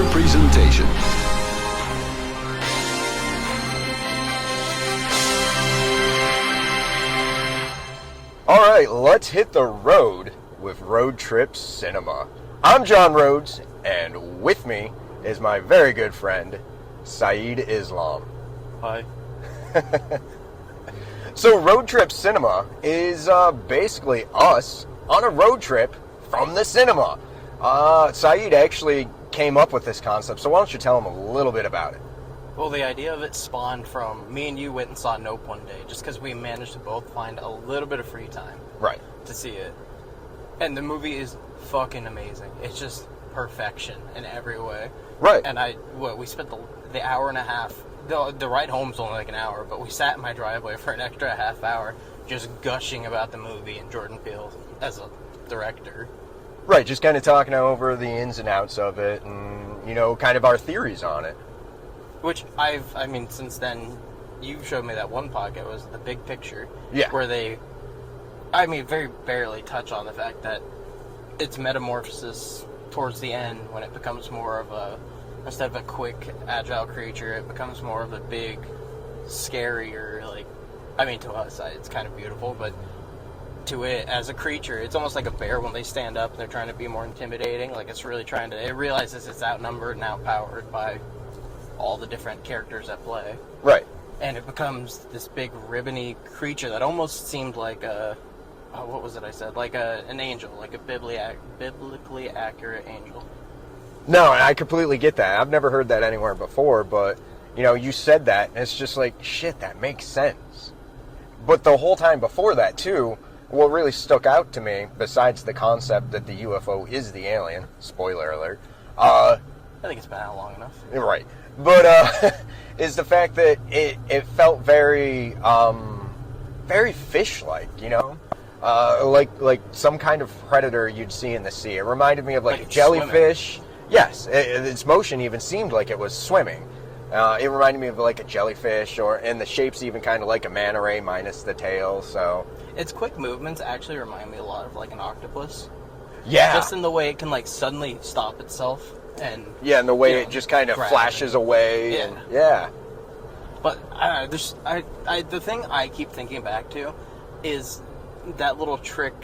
feature presentation. All right, let's hit the road with Road Trip Cinema. I'm John Rhodes, and with me is my very good friend, Saeed Islam. Hi. So Road Trip Cinema is basically us on a road trip from the cinema. Saeed actually came up with this concept, so why don't you tell him a little bit about it? Well, the idea of it spawned from me and you went and saw Nope one day, just because we managed to both find a little bit of free time Right. to see it. And the movie is fucking amazing. It's just perfection in every way. Right. And we spent the hour and a half. The ride home's only like an hour, but we sat in my driveway for an extra half hour just gushing about the movie and Jordan Peele as a director. Right, just kind of talking over the ins and outs of it and, you know, kind of our theories on it. Which since then, you showed me that one podcast, was The Big Picture. Yeah. Where they, very barely touch on the fact that its metamorphosis towards the end, when it becomes more of instead of a quick, agile creature, it becomes more of a big, scarier, to us, it's kind of beautiful, but to it, as a creature, it's almost like a bear when they stand up and they're trying to be more intimidating. Like, it's really it realizes it's outnumbered and outpowered by all the different characters at play. Right. And it becomes this big ribbony creature that almost seemed like what was it I said? Like an angel, like a biblically accurate angel. No, and I completely get that. I've never heard that anywhere before, but, you know, you said that, and it's just like, shit, that makes sense. But the whole time before that, too, what really stuck out to me, besides the concept that the UFO is the alien, spoiler alert, I think it's been out long enough. Right. But, is the fact that it felt very, very fish-like, you know? Like some kind of predator you'd see in the sea. It reminded me of like a jellyfish. Swimming. Yes, its motion even seemed like it was swimming. It reminded me of like a jellyfish, and the shape's even kind of like a manta ray minus the tail. So its quick movements actually remind me a lot of like an octopus. Yeah. Just in the way it can like suddenly stop itself and the way it just kind of flashes away. Yeah. And, yeah. But the thing I keep thinking back to is that little trick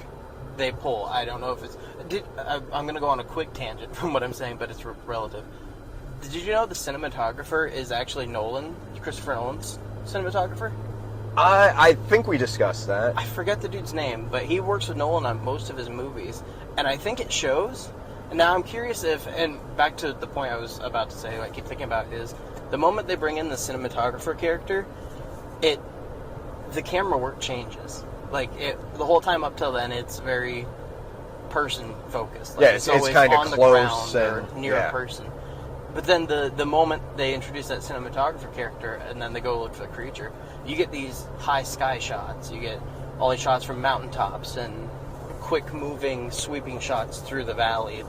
they pull. I don't know if it's. I'm going to go on a quick tangent from what I'm saying, but it's relative. Did you know the cinematographer is actually Christopher Nolan's cinematographer? I think we discussed that. I forget the dude's name, but he works with Nolan on most of his movies, and I think it shows. And now I'm curious and back to the point I was about to say, I keep thinking about, is the moment they bring in the cinematographer character, the camera work changes. The whole time up till then, it's very person focused. It's always kind of on the close ground or near a person. But then the moment they introduce that cinematographer character and then they go look for the creature, you get these high sky shots. You get all these shots from mountaintops and quick moving, sweeping shots through the valley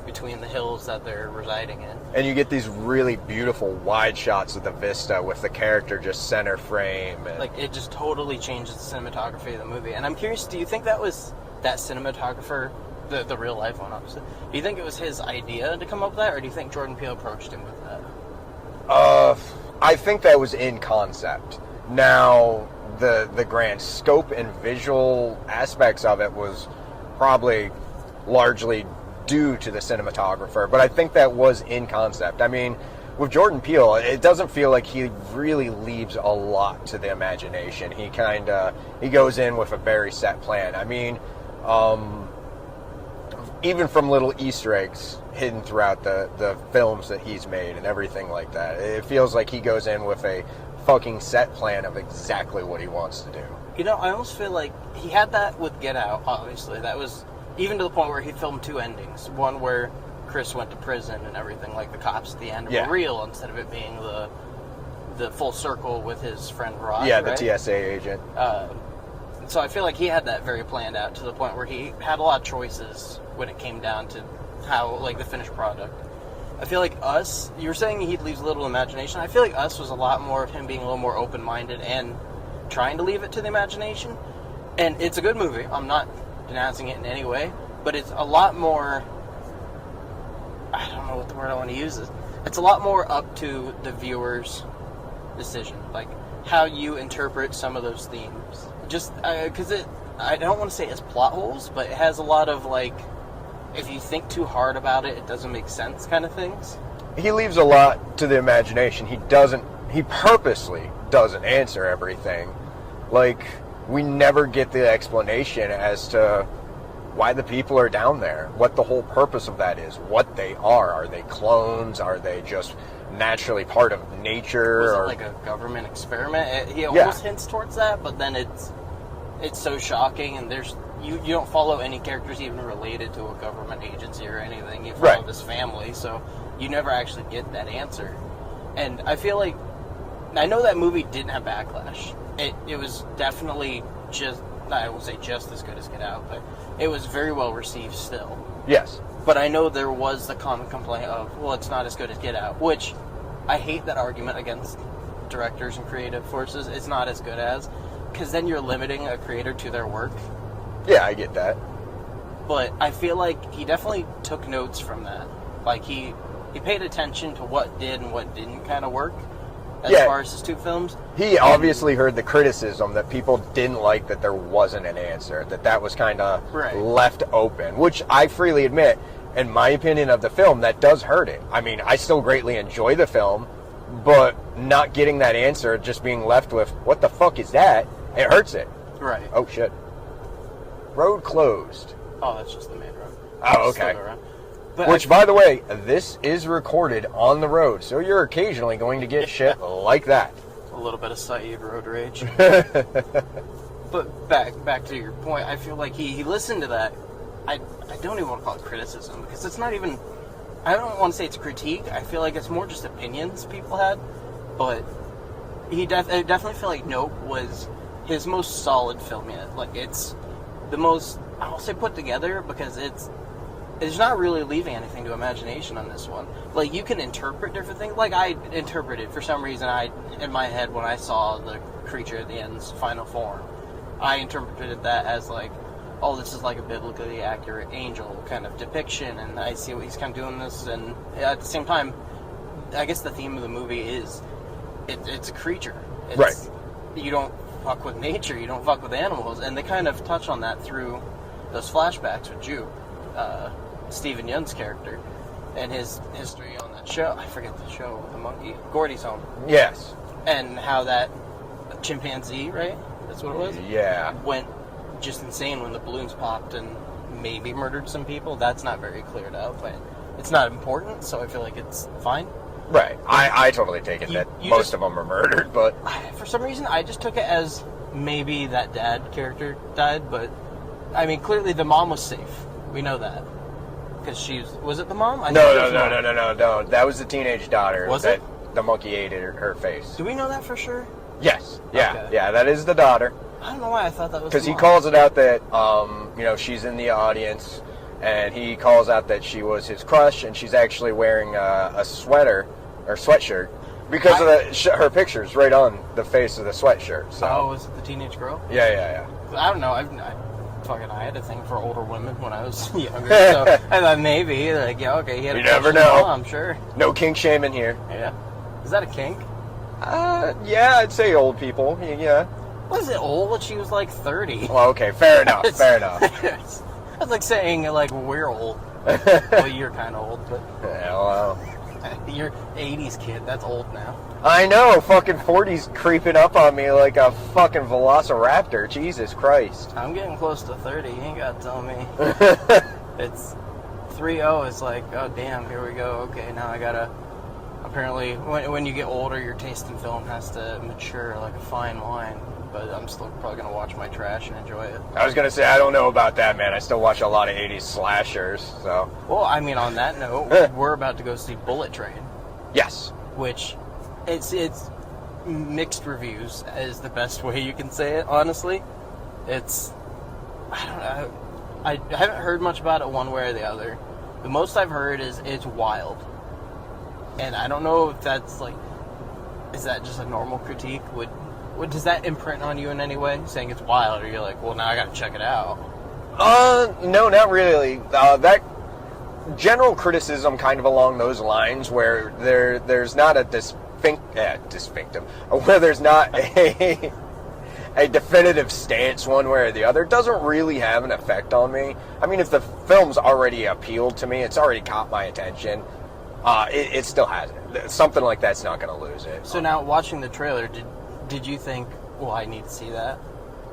between the hills that they're residing in. And you get these really beautiful wide shots of the vista with the character just center frame. And it just totally changes the cinematography of the movie. And I'm curious, do you think that was that cinematographer, the real life one, obviously, do you think it was his idea to come up with that, or do you think Jordan Peele approached him with that? I think that was in concept. Now, the grand scope and visual aspects of it was probably largely due to the cinematographer, but I think that was in concept. I mean, with Jordan Peele, it doesn't feel like he really leaves a lot to the imagination. He goes in with a very set plan. I mean, even from little Easter eggs hidden throughout the films that he's made and everything like that, it feels like he goes in with a fucking set plan of exactly what he wants to do. You know, I almost feel like he had that with Get Out, obviously. That was even to the point where he filmed two endings. One where Chris went to prison and everything, like the cops at the end were real, instead of it being the full circle with his friend Rod. Yeah, right? the TSA agent. So I feel like he had that very planned out to the point where he had a lot of choices when it came down to how, the finished product. I feel like Us, you were saying he leaves a little imagination. I feel like Us was a lot more of him being a little more open-minded and trying to leave it to the imagination. And it's a good movie. I'm not denouncing it in any way. But it's a lot more... I don't know what the word I want to use is. It's a lot more up to the viewer's decision, like how you interpret some of those themes. Just because I don't want to say it's plot holes, but it has a lot of like, if you think too hard about it, it doesn't make sense kind of things. He leaves a lot to the imagination. He purposely doesn't answer everything. Like, we never get the explanation as to why the people are down there, what the whole purpose of that is, what they are. Are they clones? Are they just naturally part of nature? Was it like a government experiment? He almost hints towards that, but then it's so shocking, and you don't follow any characters even related to a government agency or anything. You follow this family, so you never actually get that answer. And I feel like, I know that movie didn't have backlash. It was definitely I won't say just as good as Get Out, but it was very well received still. Yes. But I know there was the common complaint of, well, it's not as good as Get Out, which I hate that argument against directors and creative forces. It's not as good as, because then you're limiting a creator to their work. Yeah, I get that. But I feel like he definitely took notes from that. Like, he paid attention to what did and what didn't kind of work as far as his two films. He obviously heard the criticism that people didn't like that there wasn't an answer, that was kind of left open, which I freely admit, in my opinion of the film, that does hurt it. I mean, I still greatly enjoy the film, but not getting that answer, just being left with, what the fuck is that? It hurts it. Right. Oh, shit. Road closed. Oh, that's just the main road. Oh, okay. But which, by the way, this is recorded on the road, so you're occasionally going to get shit like that. A little bit of Saeed road rage. But back to your point, I feel like he listened to that. I don't even want to call it criticism, because it's not even, I don't want to say it's a critique. I feel like it's more just opinions people had. But I definitely feel like Nope was his most solid film yet. Like, it's the most, I'll say, put together, because it's not really leaving anything to imagination on this one. Like, you can interpret different things. Like, I interpreted, for some reason, in my head, when I saw the creature at the end's final form, I interpreted that as, like, oh, this is like a biblically accurate angel kind of depiction, and I see what he's kind of doing this, and at the same time, I guess the theme of the movie is, it's a creature. Right. You don't fuck with nature, you don't fuck with animals, and they kind of touch on that through those flashbacks with Juke. Stephen Yeun's character and his history on that show. I forget the show with the monkey. Gordy's Home. Yes. And how that chimpanzee, right? That's what it was? Yeah. Went just insane when the balloons popped and maybe murdered some people. That's not very cleared up, but it's not important, so I feel like it's fine. Right. I totally take it that most of them are murdered, but for some reason, I just took it as maybe that dad character died, but I mean, clearly the mom was safe. We know that. Because was it the mom? No. That was the teenage daughter. Was it? The monkey ate her face. Do we know that for sure? Yes. Yeah. Okay. Yeah, that is the daughter. I don't know why I thought that was because he calls it out that she's in the audience, and he calls out that she was his crush, and she's actually wearing a sweater or sweatshirt because of her picture's right on the face of the sweatshirt. So. Oh, was it the teenage girl? Yeah. I don't know. I had a thing for older women when I was younger, so I thought maybe, he had you a never know. I'm sure. No kink shaming here. Yeah. Is that a kink? Yeah, I'd say old people. Yeah. Was it old? She was like 30. Well, okay, fair enough. That's like saying, like, we're old. Well, you're kind of old, but... Yeah, well... You're 80s kid. That's old now. I know. Fucking 40's creeping up on me like a fucking velociraptor. Jesus Christ. I'm getting close to 30. You ain't got to tell me. It's 3-0. It's like, oh, damn, here we go. Okay, now I gotta... Apparently, when you get older, your taste in film has to mature like a fine wine. But I'm still probably going to watch my trash and enjoy it. I was going to say, I don't know about that, man. I still watch a lot of 80s slashers, so... Well, I mean, on that note, we're about to go see Bullet Train. Yes. Which, it's mixed reviews is the best way you can say it, honestly. It's... I don't know. I haven't heard much about it one way or the other. The most I've heard is it's wild. And I don't know if that's, like... Is that just a normal critique? Does that imprint on you in any way? Saying it's wild, or you're like, well, now I gotta check it out? No, not really. general criticism kind of along those lines where there's not a distinctive, where there's not a definitive stance one way or the other, doesn't really have an effect on me. I mean, if the film's already appealed to me, it's already caught my attention, it still hasn't. Something like that's not going to lose it. So now, watching the trailer, did you think, well, I need to see that?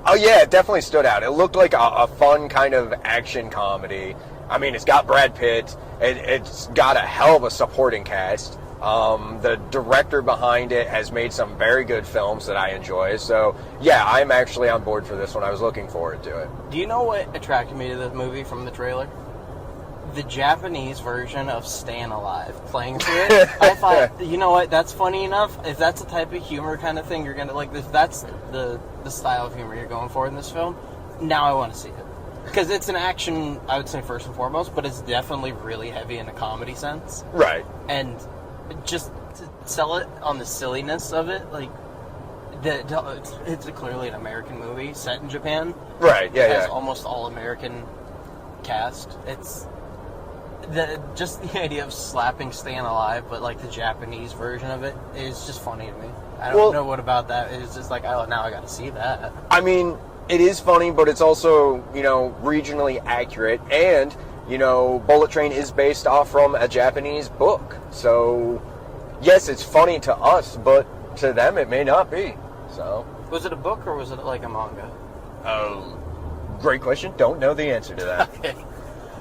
Oh yeah, it definitely stood out. It looked like a fun kind of action comedy. I mean, it's got Brad Pitt. It's got a hell of a supporting cast. The director behind it has made some very good films that I enjoy. So, yeah, I'm actually on board for this one. I was looking forward to it. Do you know what attracted me to the movie from the trailer? The Japanese version of Staying Alive playing through it. I thought, you know what, that's funny enough. If that's the type of humor kind of thing you're going to, like, if that's the style of humor you're going for in this film, now I want to see it. Because it's an action, I would say, first and foremost, but it's definitely really heavy in a comedy sense. Right. And just to sell it on the silliness of it, like, it's clearly an American movie set in Japan. Right, yeah, It has yeah. almost all American cast. It's just the idea of slapping Staying Alive, but like the Japanese version of it is just funny to me. I don't know what about that. It's just like, oh, now I got to see that. I mean, it is funny, but it's also, regionally accurate. And, Bullet Train is based off from a Japanese book. So, yes, it's funny to us, but to them it may not be. So, Was it a book or was it like a manga? oh, great question. Don't know the answer to that. Okay.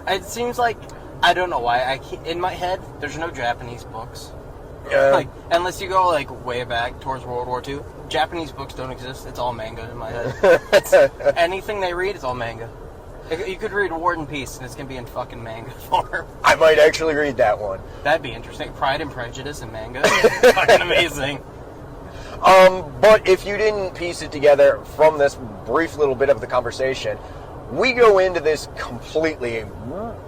It seems like, I don't know why, in my head, there's no Japanese books. Like, unless you go like way back towards World War II, Japanese books don't exist. It's all manga in my head. Anything they read is all manga. You could read War and Peace, and it's gonna be in fucking manga form. I might actually read that one. That'd be interesting. Pride and Prejudice in manga, fucking amazing. But if you didn't piece it together from this brief little bit of the conversation, we go into this completely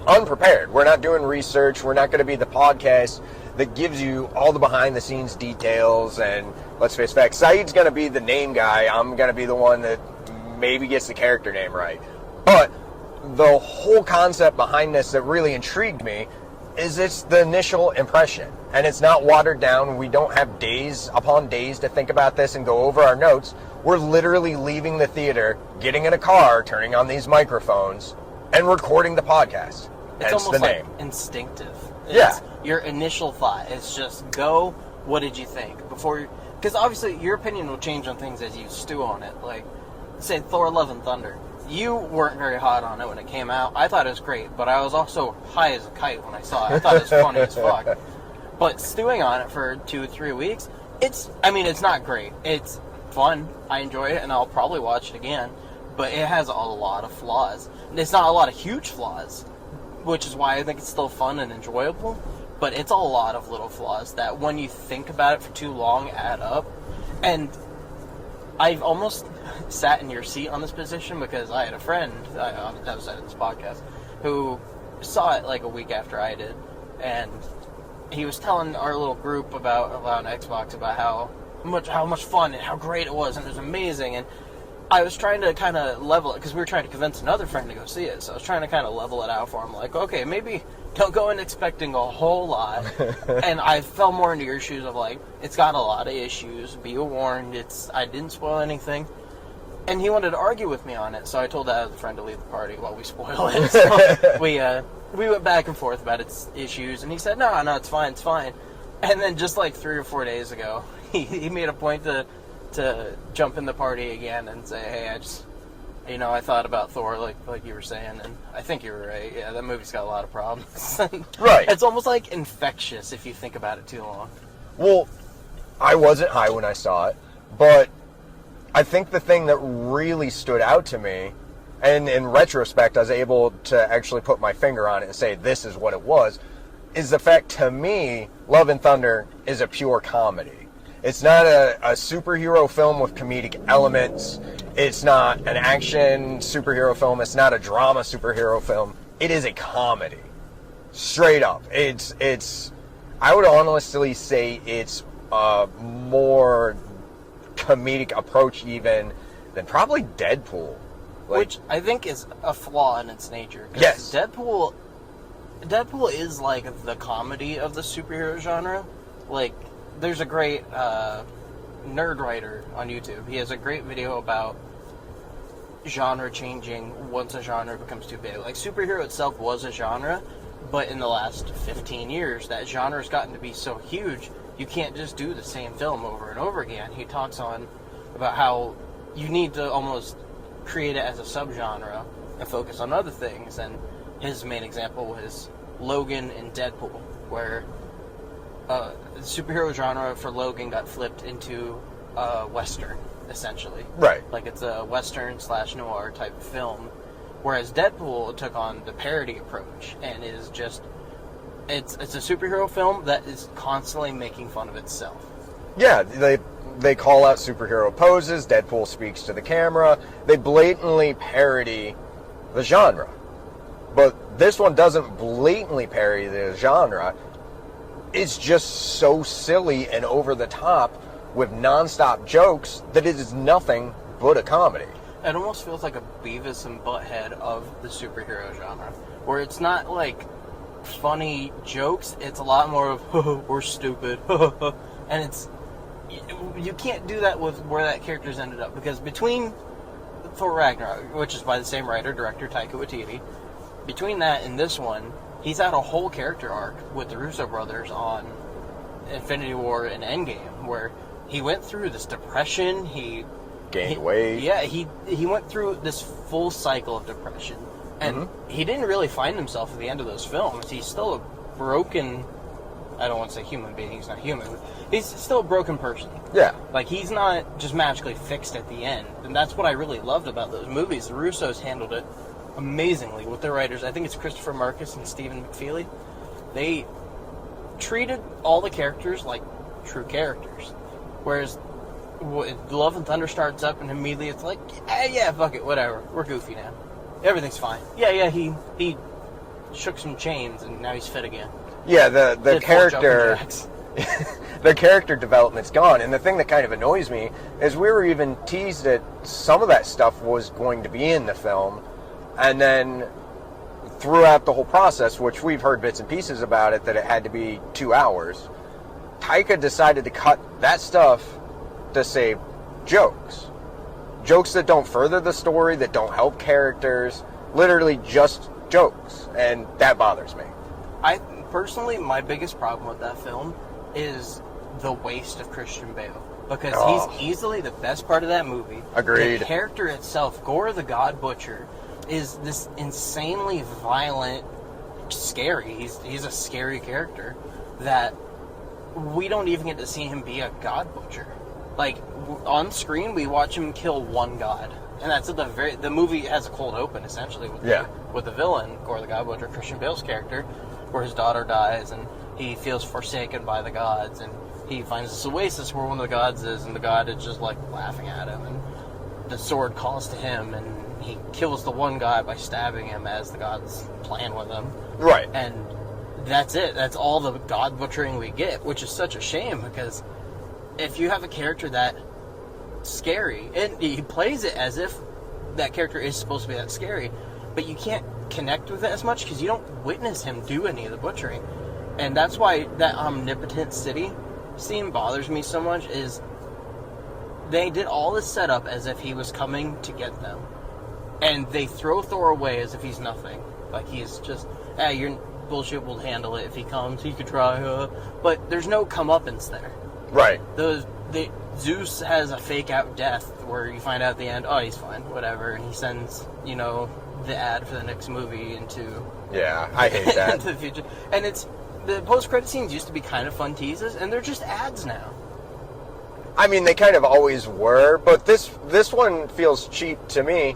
unprepared. We're not doing research. We're not going to be the podcast that gives you all the behind-the-scenes details. And let's face facts, Saeed's going to be the name guy. I'm going to be the one that maybe gets the character name right. But the whole concept behind this that really intrigued me is it's the initial impression. And it's not watered down. We don't have days upon days to think about this and go over our notes. We're literally leaving the theater, getting in a car, turning on these microphones, and recording the podcast. It's Hence almost the like name. instinctive. Yeah. Your initial thought. It's just go, what did you think? Because obviously your opinion will change on things as you stew on it. Like, say, Thor Love and Thunder. You weren't very hot on it when it came out. I thought it was great, but I was also high as a kite when I saw it. I thought it was funny as fuck. But stewing on it for 2 or 3 weeks, it's not great. It's fun. I enjoy it, and I'll probably watch it again. But it has a lot of flaws. It's not a lot of huge flaws, which is why I think it's still fun and enjoyable. But it's a lot of little flaws that, when you think about it for too long, add up. And I've almost sat in your seat on this position because I had a friend on the other side of this podcast who saw it like a week after I did, and he was telling our little group about Xbox about how much fun and how great it was, and it was amazing. And I was trying to kind of level it because we were trying to convince another friend to go see it. So I was trying to kind of level it out for him, like, okay, maybe don't go in expecting a whole lot. And I fell more into your shoes of like, it's got a lot of issues. Be warned. I didn't spoil anything. And he wanted to argue with me on it, so I told that other friend to leave the party while we spoil it. So we went back and forth about its issues, and he said, no, it's fine. And then just like 3 or 4 days ago, he made a point to jump in the party again and say, hey, I thought about Thor like you were saying, and I think you were right. Yeah, that movie's got a lot of problems. Right. It's almost like infectious if you think about it too long. Well, I wasn't high when I saw it, but I think the thing that really stood out to me, and in retrospect I was able to actually put my finger on it and say this is what it was, is the fact, to me, Love and Thunder is a pure comedy. It's not a superhero film with comedic elements. It's not an action superhero film. It's not a drama superhero film. It is a comedy. Straight up. It's I would honestly say it's a more comedic approach even than probably Deadpool. Which I think is a flaw in its nature. 'Cause Yes. Deadpool Deadpool is like the comedy of the superhero genre. Like, there's a great nerd writer on YouTube. He has a great video about genre changing once a genre becomes too big. Like, superhero itself was a genre, but in the last 15 years, that genre has gotten to be so huge, you can't just do the same film over and over again. He talks on about how you need to almost create it as a subgenre and focus on other things. And his main example was Logan and Deadpool, where the superhero genre for Logan got flipped into Western, essentially. Right. Like, it's a Western / noir type film. Whereas Deadpool took on the parody approach and is just... It's a superhero film that is constantly making fun of itself. Yeah, they call out superhero poses, Deadpool speaks to the camera, they blatantly parody the genre. But this one doesn't blatantly parody the genre, it's just so silly and over the top with non-stop jokes that it is nothing but a comedy. It almost feels like a Beavis and Butthead of the superhero genre, where it's not like funny jokes, it's a lot more of, we're stupid, and it's... You can't do that with where that character's ended up, because between Thor Ragnarok, which is by the same writer, director, Taika Waititi, between that and this one, he's had a whole character arc with the Russo brothers on Infinity War and Endgame, where he went through this depression, he gained weight. Yeah, he went through this full cycle of depression, and he didn't really find himself at the end of those films. He's still a broken... I don't want to say human being, he's not human. He's still a broken person. Yeah. Like, he's not just magically fixed at the end. And that's what I really loved about those movies. The Russos handled it amazingly with their writers. I think it's Christopher Marcus and Stephen McFeely. They treated all the characters like true characters. Whereas Love and Thunder starts up and immediately it's like, yeah, fuck it, whatever. We're goofy now. Everything's fine. Yeah, he shook some chains and now he's fit again. Yeah, the character... the character development's gone, and the thing that kind of annoys me is we were even teased that some of that stuff was going to be in the film, and then throughout the whole process, which we've heard bits and pieces about it, that it had to be 2 hours, Taika decided to cut that stuff to save jokes. Jokes that don't further the story, that don't help characters, literally just jokes, and that bothers me. Personally, my biggest problem with that film is the waste of Christian Bale. Because he's easily the best part of that movie. Agreed. The character itself, Gore the God Butcher, is this insanely violent, scary. He's a scary character that we don't even get to see him be a God Butcher. Like, on screen, we watch him kill one god. And that's at the movie has a cold open, essentially, with the villain, Gore the God Butcher, Christian Bale's character, where his daughter dies, and he feels forsaken by the gods, and he finds this oasis where one of the gods is, and the god is just, like, laughing at him, and the sword calls to him, and he kills the one guy by stabbing him as the gods plan with him. Right. And that's it. That's all the god butchering we get, which is such a shame, because if you have a character that scary, and he plays it as if that character is supposed to be that scary, but you can't connect with it as much because you don't witness him do any of the butchering. And that's why that omnipotent city scene bothers me so much, is they did all this setup as if he was coming to get them, and they throw Thor away as if he's nothing. Like, he's just, your bullshit will handle it if he comes, he could try, but there's no comeuppance there. Right. Zeus has a fake out death where you find out at the end, oh, he's fine, whatever, and he sends, the ad for the next movie into... Yeah, I hate that. into the future. And the post-credit scenes used to be kind of fun teases, and they're just ads now. I mean, they kind of always were, but this one feels cheap to me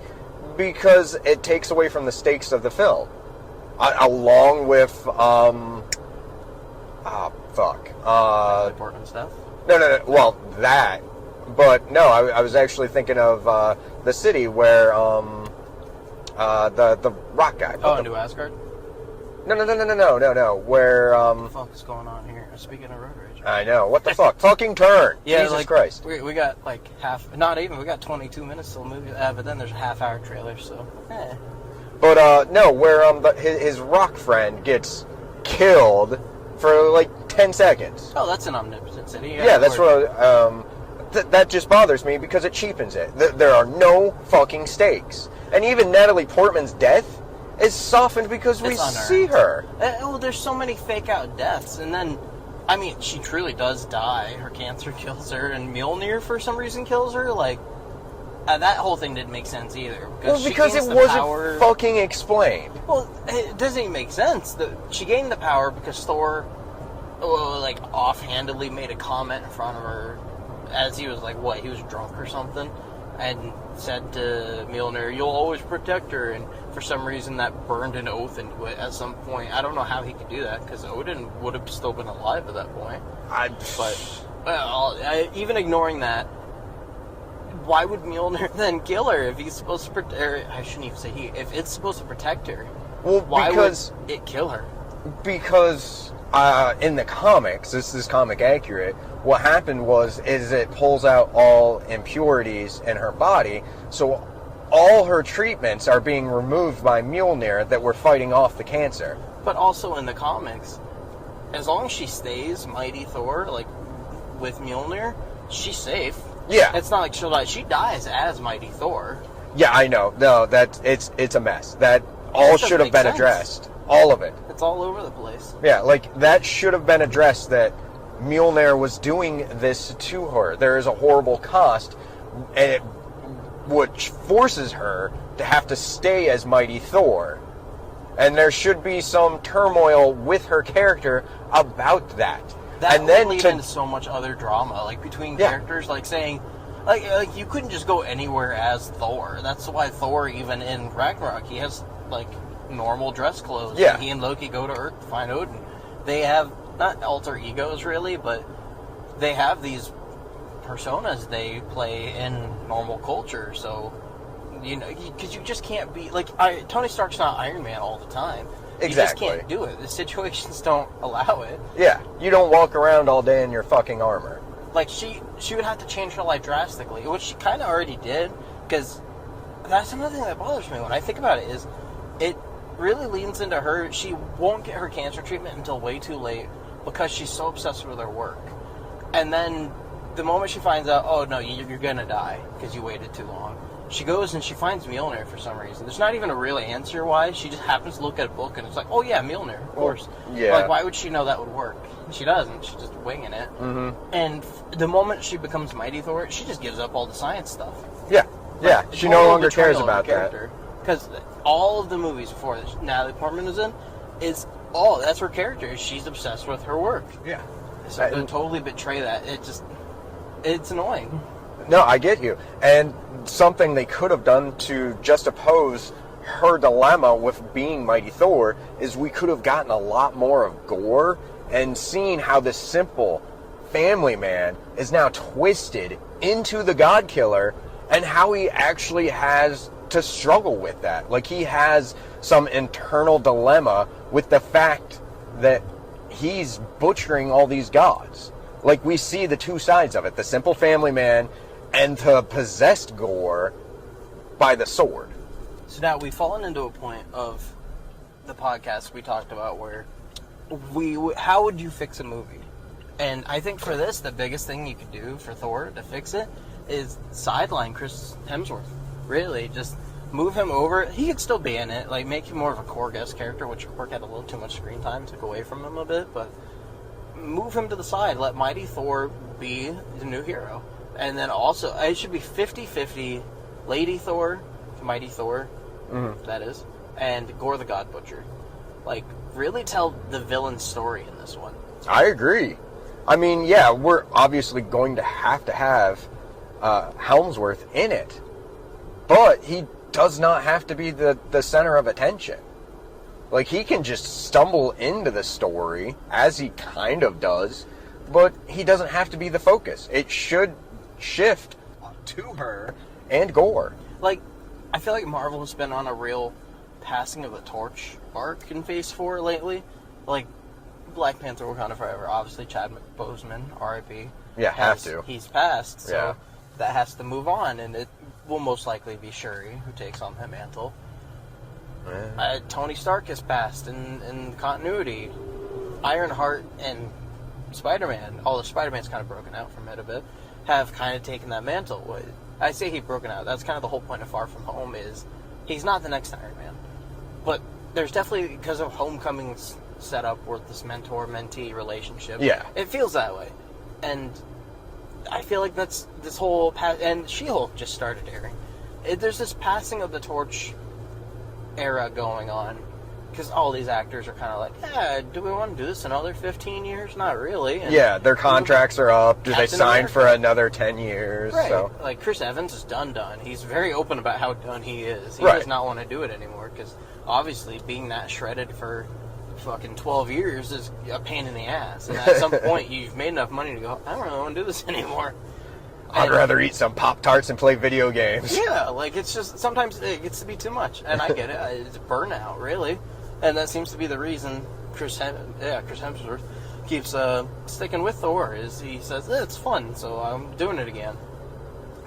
because it takes away from the stakes of the film. Along with, Important stuff? No, well, that. But, no, I was actually thinking of the city where the rock guy... Oh, New Asgard? No, where... What the fuck is going on here? Speaking of road rage. I know, what the fuck? Fucking turn! Yeah, Jesus Christ. We got we got 22 minutes till the movie, but then there's a half-hour trailer, so, But no, where his rock friend gets killed for like 10 seconds. Oh, that's an Omnipotent City. Yeah, that's what. That just bothers me because it cheapens it. There are no fucking stakes, and even Natalie Portman's death is softened because we see her. Well, there's so many fake out deaths, and then, I mean, she truly does die. Her cancer kills her, and Mjolnir for some reason kills her. Like, that whole thing didn't make sense either. Because it wasn't fucking explained. Well, it doesn't even make sense. She gained the power because Thor, like, offhandedly made a comment in front of her as he was, like, he was drunk or something, and said to Mjolnir, "You'll always protect her," and for some reason that burned an oath into it at some point. I don't know how he could do that, because Odin would have still been alive at that point. Even ignoring that, why would Mjolnir then kill her if he's supposed to protect her? I shouldn't even say he. If it's supposed to protect her, why would it kill her? Because in the comics, this is comic accurate, what happened is it pulls out all impurities in her body, so all her treatments are being removed by Mjolnir that were fighting off the cancer. But also in the comics, as long as she stays Mighty Thor, like, with Mjolnir, she's safe. Yeah. It's not like she'll die. She dies as Mighty Thor. Yeah, I know. No, it's a mess. That all should have been addressed. All of it. It's all over the place. Yeah, like, that should have been addressed, that Mjolnir was doing this to her. There is a horrible cost, which forces her to have to stay as Mighty Thor. And there should be some turmoil with her character about that. That would lead into so much other drama, like, between characters, like, saying, like, you couldn't just go anywhere as Thor. That's why Thor, even in Ragnarok, he has, like, normal dress clothes. Yeah. He and Loki go to Earth to find Odin. They have, not alter egos, really, but they have these personas they play in normal culture, so, you know, because you just can't be, like, Tony Stark's not Iron Man all the time. Exactly. You just can't do it. The situations don't allow it. Yeah, you don't walk around all day in your fucking armor. Like, she would have to change her life drastically, which she kind of already did, because that's another thing that bothers me when I think about it, is it really leans into her. She won't get her cancer treatment until way too late because she's so obsessed with her work. And then the moment she finds out, oh no, you're gonna die because you waited too long, she goes and she finds Mjolnir for some reason. There's not even a real answer why. She just happens to look at a book and it's like, oh yeah, Mjolnir, of course. Yeah. Like, why would she know that would work? She doesn't. She's just winging it. Mm-hmm. And the moment she becomes Mighty Thor, she just gives up all the science stuff. Yeah. Yeah. Like, she no longer cares about that. Because all of the movies before that Natalie Portman is in, that's her character. She's obsessed with her work. Yeah. So to totally betray that, it's annoying. No, I get you. And something they could have done to just oppose her dilemma with being Mighty Thor is we could have gotten a lot more of Gore and seen how this simple family man is now twisted into the God Killer and how he actually has to struggle with that. Like, he has some internal dilemma with the fact that he's butchering all these gods. Like, we see the two sides of it, the simple family man and the possessed Gore by the sword. So now we've fallen into a point of the podcast we talked about where how would you fix a movie? And I think for this, the biggest thing you could do for Thor to fix it is sideline Chris Hemsworth. Really, just move him over. He could still be in it, like, make him more of a core guest character, which Korg had a little too much screen time, took away from him a bit, but move him to the side. Let Mighty Thor be the new hero. And then also, it should be 50-50 Lady Thor, Mighty Thor, that is, and Gore the God Butcher. Like, really tell the villain story in this one. I agree. I mean, yeah, we're obviously going to have Helmsworth in it, but he does not have to be the center of attention. Like, he can just stumble into the story, as he kind of does, but he doesn't have to be the focus. It should shift to her and Gore. Like, I feel like Marvel has been on a real passing of the torch arc in Phase 4 lately. Like, Black Panther Wakanda Forever, obviously Chadwick Boseman, R.I.P. Yeah, have to. He's passed, so Yeah. that has to move on, and it will most likely be Shuri who takes on the mantle. Tony Stark has passed in continuity. Ironheart and Spider-Man, although Spider-Man's kind of broken out from it a bit, have kind of taken that mantle. I say he's broken out. That's kind of the whole point of Far From Home is he's not the next Iron Man. But there's definitely, because of Homecoming's setup with this mentor-mentee relationship, it feels that way. And I feel like that's this whole... and She-Hulk just started airing. There's this passing of the torch era going on. Because all these actors are kind of like, yeah, do we want to do this another 15 years? Not really. And their contracts are up. Do they sign America for another 10 years? Right. So. Like, Chris Evans is done. He's very open about how done he is. He does not want to do it anymore, because obviously being that shredded for fucking 12 years is a pain in the ass. And at some point, you've made enough money to go, I don't really want to do this anymore. I'd rather eat some Pop-Tarts and play video games. Yeah, like, it's just, sometimes it gets to be too much. And I get it. It's burnout, really. And that seems to be the reason Chris Hemsworth keeps sticking with Thor. Is he says it's fun, so I'm doing it again.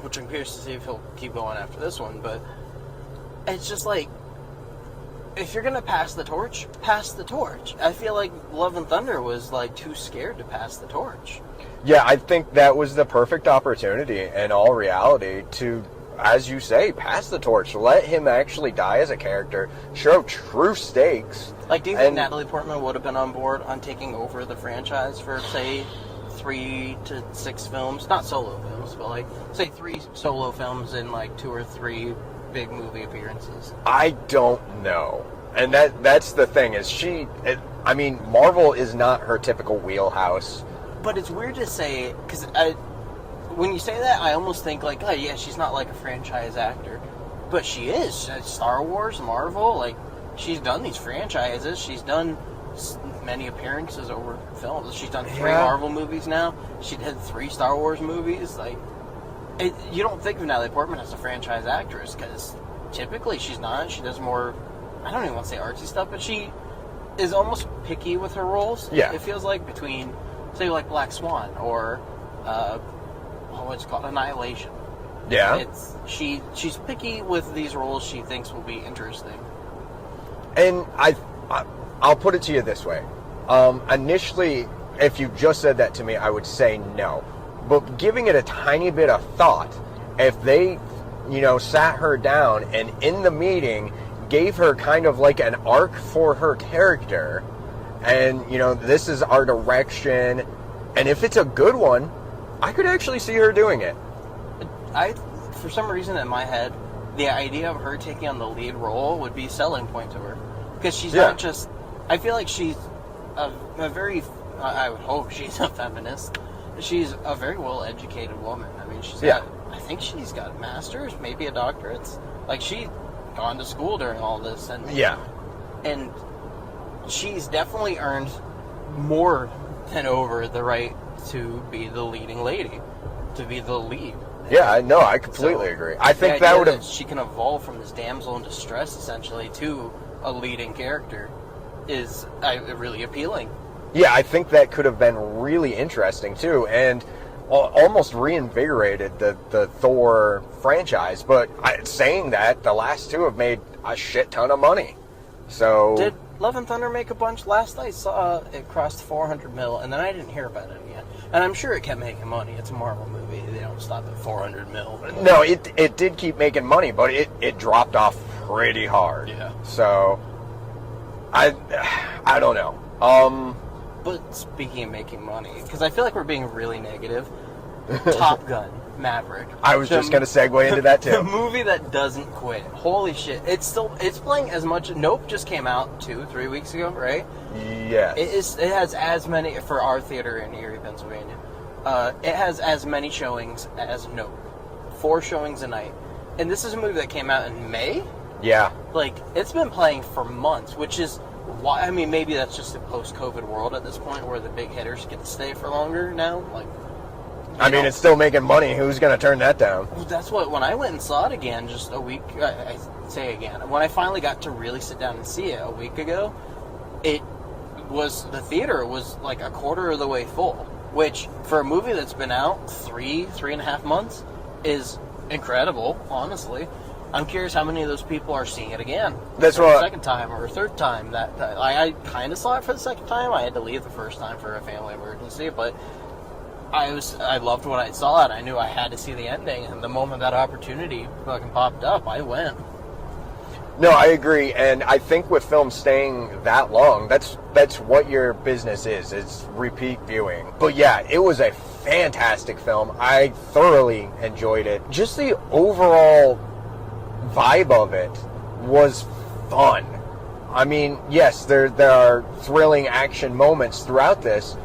Which I'm curious to see if he'll keep going after this one. But it's just like, if you're gonna pass the torch, pass the torch. I feel like Love and Thunder was like too scared to pass the torch. Yeah, I think that was the perfect opportunity in all reality to, as you say, pass the torch. Let him actually die as a character. Show true stakes. Like, do you think Natalie Portman would have been on board on taking over the franchise for, say, 3 to 6 films? Not solo films, but, like, say 3 solo films and, like, 2 or 3 big movie appearances. I don't know. And that's the thing, is Marvel is not her typical wheelhouse. But it's weird to say, because when you say that, I almost think like, oh yeah, she's not like a franchise actor, but she is. Star Wars, Marvel, like she's done these franchises. She's done many appearances over films. She's done 3 Marvel movies now. She did 3 Star Wars movies. Like, you don't think of Natalie Portman as a franchise actress because typically she's not. She does more. I don't even want to say artsy stuff, but she is almost picky with her roles. Yeah, it feels like between say like Black Swan or. What's it called? Annihilation. Yeah. She's picky with these roles she thinks will be interesting. And I'll put it to you this way. Initially, if you just said that to me, I would say no. But giving it a tiny bit of thought, if they, sat her down and in the meeting gave her kind of like an arc for her character, and, this is our direction, and if it's a good one, I could actually see her doing it. For some reason in my head, the idea of her taking on the lead role would be a selling point to her. Because she's not just... I feel like she's a very... I would hope she's a feminist. She's a very well-educated woman. I mean, she's got... I think she's got masters, maybe a doctorate. Like, she's gone to school during all this. And she's definitely earned more than over the right to be the leading lady, to be the lead. Yeah, I completely agree. I think that would have... she can evolve from this damsel in distress, essentially, to a leading character is really appealing. Yeah, I think that could have been really interesting, too, and almost reinvigorated the Thor franchise. But saying that, the last 2 have made a shit ton of money. So... Did Love and Thunder make a bunch? Last I saw it crossed 400 mil, and then I didn't hear about it again. And I'm sure it kept making money. It's a Marvel movie. They don't stop at 400 mil. No, it did keep making money, but it dropped off pretty hard. Yeah. So, I don't know. But speaking of making money, because I feel like we're being really negative, Top Gun Maverick. I was just going to segue into that too. The movie that doesn't quit. Holy shit. It's playing as much. Nope just came out 2-3 weeks ago, right? Yes. It has as many, for our theater in Erie, Pennsylvania, it has as many showings as Nope. 4 showings a night. And this is a movie that came out in May? Yeah. Like, it's been playing for months, which is why, I mean, maybe that's just a post-COVID world at this point where the big hitters get to stay for longer now. Like, I mean, it's still making money. Who's going to turn that down? Well, that's what, when I went and saw it again just a week, I say again, when I finally got to really sit down and see it a week ago, the theater was like a quarter of the way full, which for a movie that's been out 3.5 months is incredible, honestly. I'm curious how many of those people are seeing it again. That's for what the second time or third time. I kind of saw it for the second time. I had to leave the first time for a family emergency, but I loved what I saw, and I knew I had to see the ending. And the moment that opportunity fucking popped up, I went. No, I agree, and I think with films staying that long, that's what your business is. It's repeat viewing. But yeah, it was a fantastic film. I thoroughly enjoyed it. Just the overall vibe of it was fun. I mean, yes, there are thrilling action moments throughout this,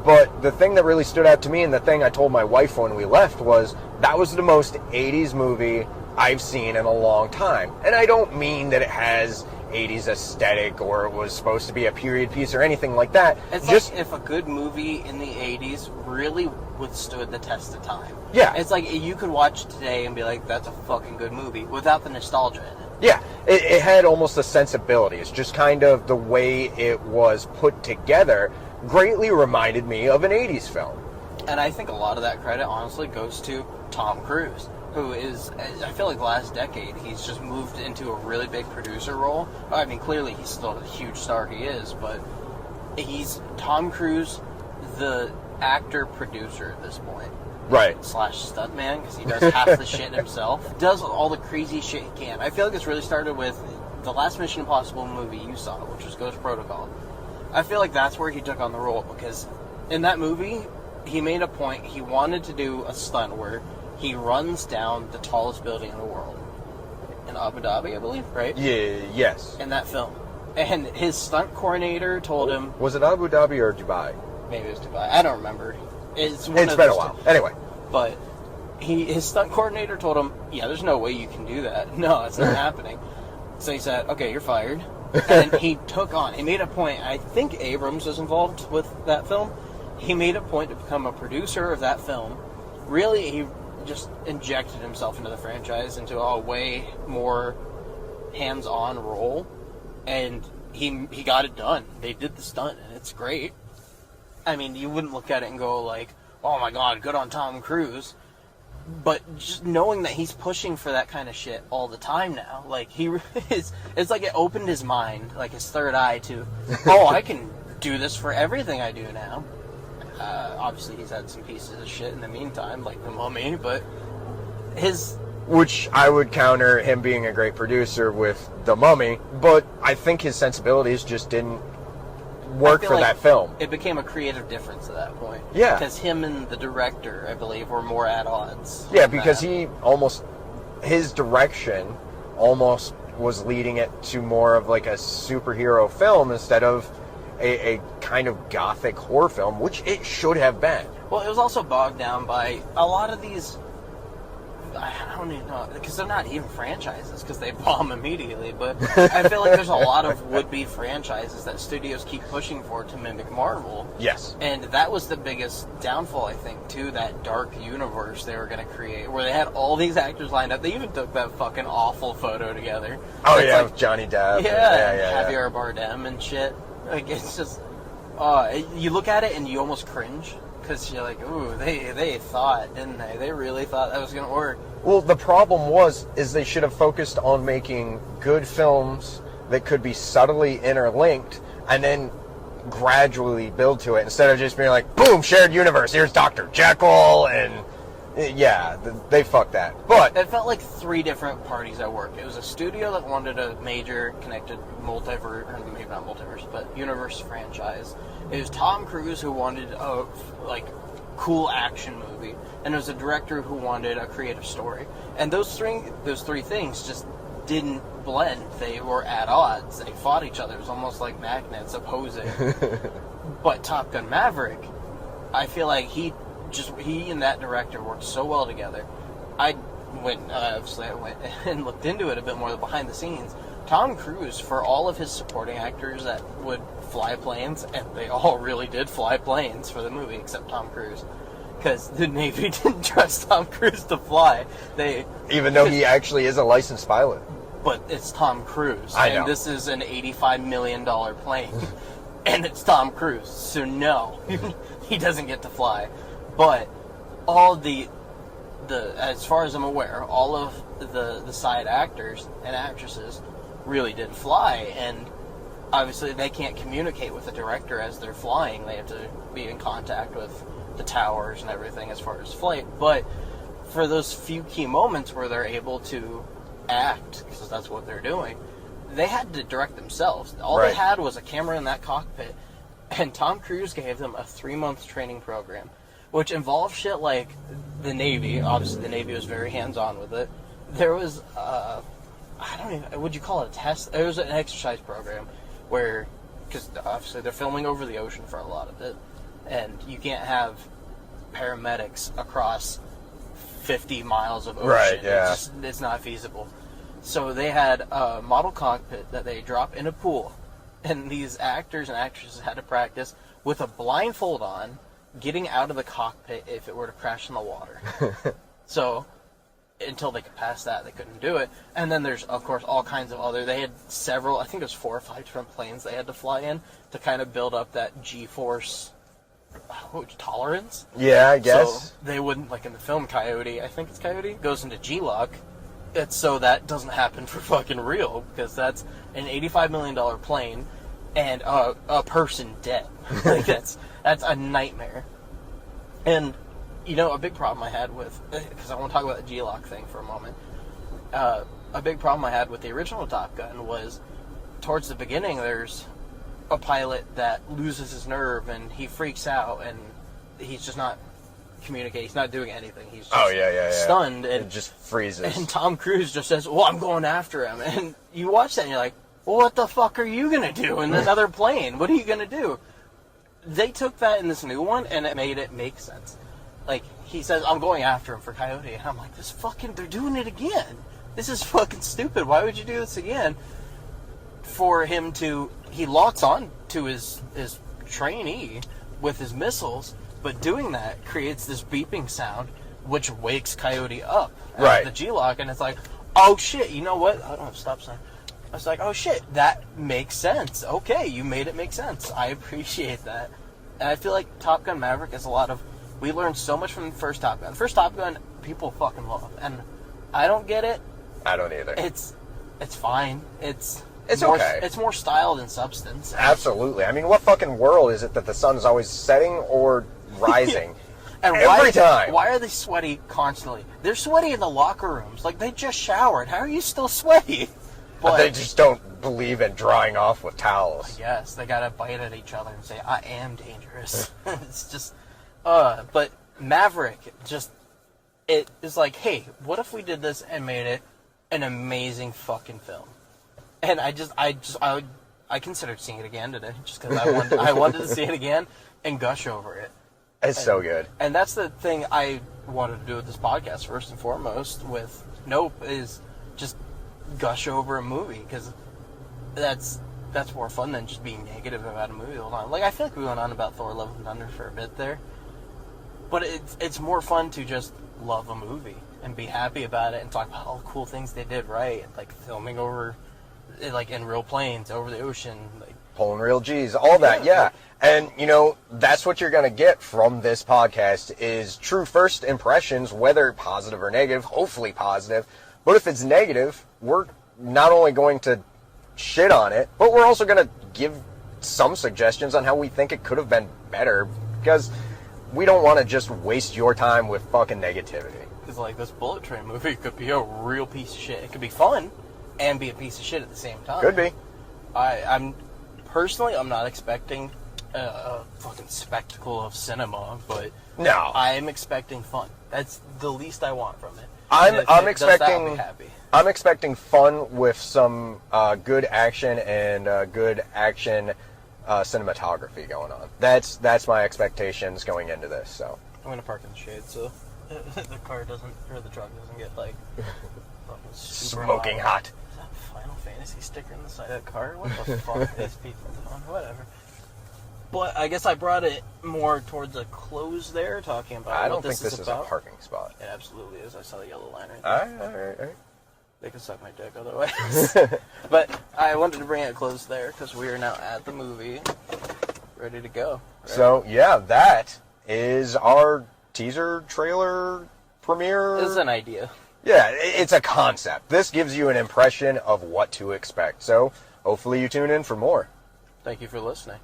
but the thing that really stood out to me, and the thing I told my wife when we left, was that was the most 80s movie I've seen in a long time. And I don't mean that it has 80s aesthetic or it was supposed to be a period piece or anything like that. It's just like if a good movie in the 80s really withstood the test of time. Yeah. It's like you could watch it today and be like, that's a fucking good movie, without the nostalgia in it. Yeah, it had almost a sensibility. It's just kind of the way it was put together greatly reminded me of an 80s film. And I think a lot of that credit, honestly, goes to Tom Cruise, who is, I feel like the last decade, he's just moved into a really big producer role. I mean, clearly he's still a huge star, he is, but he's Tom Cruise, the actor-producer at this point. Right. Slash stuntman, because he does half the shit himself. Does all the crazy shit he can. I feel like it's really started with the last Mission Impossible movie you saw, which was Ghost Protocol. I feel like that's where he took on the role, because in that movie, he made a point, he wanted to do a stunt where he runs down the tallest building in the world. In Abu Dhabi, I believe, right? Yeah, yes. In that film. And his stunt coordinator told him... Was it Abu Dhabi or Dubai? Maybe it was Dubai. I don't remember. It's been a while. Anyway. But his stunt coordinator told him, yeah, there's no way you can do that. No, it's not happening. So he said, okay, you're fired. And he made a point, I think Abrams was involved with that film. He made a point to become a producer of that film. Really, he just injected himself into the franchise, into a way more hands-on role. And he got it done. They did the stunt, and it's great. I mean, you wouldn't look at it and go like, oh my god, good on Tom Cruise. But just knowing that he's pushing for that kind of shit all the time now, like, he is, it's like it opened his mind, like his third eye to, oh, I can do this for everything I do now. Obviously, he's had some pieces of shit in the meantime, like The Mummy, but which I would counter him being a great producer with The Mummy, but I think his sensibilities just didn't work for that film. It became a creative difference at that point. Yeah. Because him and the director, I believe, were more at odds. Yeah, because his direction almost was leading it to more of like a superhero film instead of a kind of gothic horror film, which it should have been. Well, it was also bogged down by a lot of these, I don't even know, because they're not even franchises, because they bomb immediately, but I feel like there's a lot of would-be franchises that studios keep pushing for to mimic Marvel. Yes. And that was the biggest downfall, I think, to that dark universe they were going to create, where they had all these actors lined up. They even took that fucking awful photo together. Oh, yeah, with Johnny Depp. Yeah, Javier Bardem and shit. Like, it's just, you look at it and you almost cringe, because you're like, ooh, they thought, didn't they? They really thought that was going to work. Well, the problem is they should have focused on making good films that could be subtly interlinked and then gradually build to it, instead of just being like, boom, shared universe, here's Dr. Jekyll, and yeah, they fucked that. But it felt like three different parties at work. It was a studio that wanted a major connected multiverse, or maybe not multiverse, but universe franchise. It was Tom Cruise who wanted a cool action movie, and it was a director who wanted a creative story. And those three things just didn't blend. They were at odds. They fought each other. It was almost like magnets opposing. But Top Gun Maverick, I feel like he and that director worked so well together. I went and looked into it a bit more behind the scenes. Tom Cruise, for all of his supporting actors that would fly planes, and they all really did fly planes for the movie, except Tom Cruise, because the Navy didn't trust Tom Cruise to fly. Even though he actually is a licensed pilot. But it's Tom Cruise. I know. And this is an $85 million plane. And it's Tom Cruise. So no, he doesn't get to fly. But all the as far as I'm aware, all of the side actors and actresses really did fly, and obviously they can't communicate with the director as they're flying. They have to be in contact with the towers and everything as far as flight. But for those few key moments where they're able to act, because that's what they're doing, they had to direct themselves. All Right. they had was a camera in that cockpit, and Tom Cruise gave them a 3-month training program, which involved shit like the Navy. Obviously, the Navy was very hands-on with it. There was, I don't even, would you call it a test? It was an exercise program where, because obviously they're filming over the ocean for a lot of it, and you can't have paramedics across 50 miles of ocean. Right, yeah. It's not feasible. So they had a model cockpit that they drop in a pool, and these actors and actresses had to practice with a blindfold on getting out of the cockpit if it were to crash in the water. So until they could pass that, they couldn't do it. And then there's, of course, all kinds of other... They had several, I think it was 4 or 5 different planes they had to fly in to kind of build up that G-force tolerance. Yeah, I guess. So they wouldn't, like in the film Coyote, I think it's Coyote, goes into G-lock. It's so that doesn't happen for fucking real, because that's an $85 million plane and a person dead. Like that's a nightmare. And you know, a big problem I had with, because I want to talk about the G-lock thing for a moment. A big problem I had with the original Top Gun was towards the beginning. There's a pilot that loses his nerve and he freaks out and he's just not communicating. He's not doing anything. He's just stunned and it just freezes. And Tom Cruise just says, "Well, I'm going after him." And you watch that and you're like, "Well, what the fuck are you gonna do in another plane? What are you gonna do?" They took that in this new one and it made it make sense. Like, he says, "I'm going after him for Coyote." And I'm like, they're doing it again. This is fucking stupid. Why would you do this again? For him to, he locks on to his trainee with his missiles, but doing that creates this beeping sound, which wakes Coyote up. Right. The G-lock, and it's like, oh shit, you know what? I don't have a stop sign. I was like, oh shit, that makes sense. Okay, you made it make sense. I appreciate that. And I feel like Top Gun Maverick is a lot of, we learned so much from the first Top Gun. The first Top Gun, people fucking love. And I don't get it. I don't either. It's fine. It's more, okay. It's more style than substance. Absolutely. I mean, what fucking world is it that the sun is always setting or rising? And every time. Why are they sweaty constantly? They're sweaty in the locker rooms. Like, they just showered. How are you still sweaty? But they just don't believe in drying off with towels. Yes, they gotta bite at each other and say, "I am dangerous." It's just, but Maverick just, it is like, hey, what if we did this and made it an amazing fucking film? And I considered seeing it again today just because I wanted to see it again and gush over it. It's so good. And that's the thing I wanted to do with this podcast first and foremost with Nope, is just gush over a movie, because that's more fun than just being negative about a movie the whole time. Like, I feel like we went on about Thor: Love and Thunder for a bit there, but it's more fun to just love a movie and be happy about it and talk about all the cool things they did right, like filming over, like, in real planes over the ocean, like pulling real G's, all that, yeah. And, you know, that's what you're going to get from this podcast is true first impressions, whether positive or negative, hopefully positive. But if it's negative, we're not only going to shit on it, but we're also going to give some suggestions on how we think it could have been better, because we don't want to just waste your time with fucking negativity. Because, like, this Bullet Train movie could be a real piece of shit. It could be fun and be a piece of shit at the same time. Could be. I'm not expecting a fucking spectacle of cinema, but no, I'm expecting fun. That's the least I want from it. I'm expecting fun with some good action and good action cinematography going on. That's my expectations going into this. So I'm gonna park in the shade so the car doesn't, or the truck doesn't get like fucking super smoking hot. Is that Final Fantasy sticker in the side of the car? What the fuck these people doing? Whatever. But I guess I brought it more towards a close there, talking about I what don't think this is about. a parking spot. It absolutely is. I saw the yellow line right there. All right. They can suck my dick otherwise. But I wanted to bring it close there because we are now at the movie, ready to go. Right? So, yeah, that is our teaser trailer premiere. It's an idea. Yeah, it's a concept. This gives you an impression of what to expect. So hopefully you tune in for more. Thank you for listening.